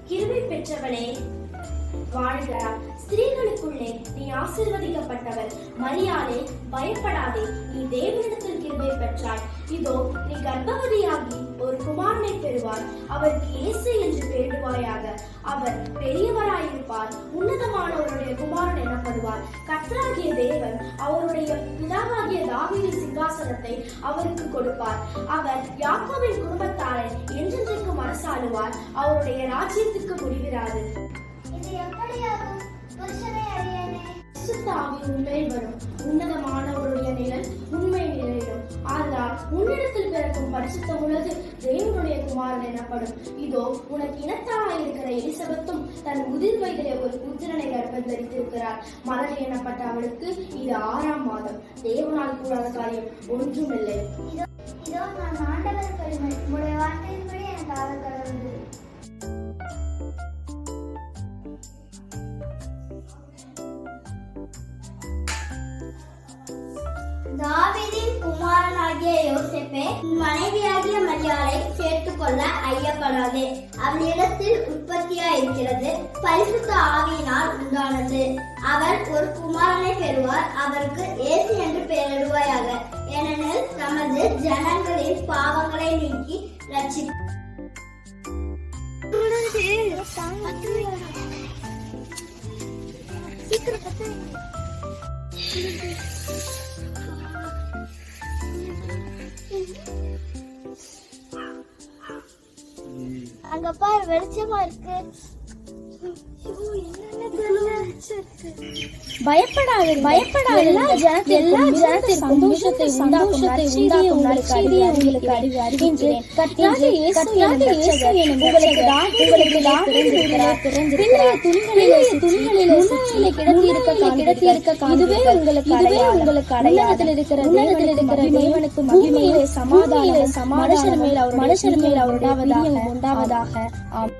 கிருபை பெற்றவளே வாழ்க, ஸ்திரீகளுக்குள்ளே நீ ஆசீர்வதிக்கப்பட்டவள். மரியாளே, பயப்படாதே, நீ தேவனிடத்தில் கிருபை பெற்றாய். இதோ நீ கர்ப்பவதியாகி ஒரு குமாரனை பெறுவாய். அவருக்கு இயேசு என்று பெயரிடுவாயாக. அவர் பெரியவராயிருப்பார், உன்னதமானவருடைய குமாரன் எனப்படுவார். கர்த்தராகிய தேவன் அவருடைய பிதாவாகிய தாவீதின் சிங்காசனத்தை அவருக்கு கொடுப்பார். அவர் யாக்கோபின் குடும்பத்தாரை என்றென்றைக்கும் அரசாளுவார். அவருடைய ராஜ்யத்துக்கு முடிவிராது. உண்மையில் வரும். உன்னதமானவருடைய நிழல் உண்மை நிலையிடும். ஆனால் உன்னிடத்தில் பிறக்கும் பரிசுத்தம் உள்ளது தேவனுடைய குமாரன் எனப்படும். இதோ உனக்கு இனத்தாராயிருக்கிற எலிசபெத்தும் தன் முதிர் வயதிலே ஒரு புத்திரனை கர்ப்பம் தரித்திருக்கிறார். மலர் எனப்பட்ட அவளுக்கு இது 6ஆம் மாதம். தேவனால் கூடாத காரியம் ஒன்றும் இல்லை. இதோ நான் ஆண்டவர் கருமை, உங்களுடைய வார்த்தையின்படி எனக்கு ஆதரவு கடவுள். தாவீதின் குமாரனாகிய யோசேப்பே, மனைவியாகிய மரியாளை சேர்த்துக் கொள்ள ஐயப்படாதே. அவளிடத்தில் உற்பத்தியாயிருக்கிறது பரிசுத்த ஆவியினால் உண்டானது. அவர் ஒரு குமாரனை பெறுவார். அவருக்கு இயேசு என்று பெயரிடுவாயாக. ஏனெனில் தமது ஜனங்களின் பாவங்களை நீக்கி ரட்சிப்பார். அங்க பாரு, வெளிச்சமா இருக்கு. பயப்படாதே, பயப்படாதே. எல்லா ஜனத்திற்கும் சந்தோஷத்தை உண்டாக்கும் நற்செய்தியை உங்களுக்கு அறிவிக்கின்றேன். கர்த்தராகிய இயேசு எனும் இரட்சகர் உங்களுக்கு தாவீதின் பிள்ளையை துணிகளிலே சுற்றி கிடத்தியிருக்க காண்பீர்கள். இதுவே உங்களுக்கு அடையாளத்தில் இருக்கிற தேவனுக்கு மகிமையிலே சமாதானம் மனுஷர் மேல் அவர் உண்டாவதாக. ஆம்.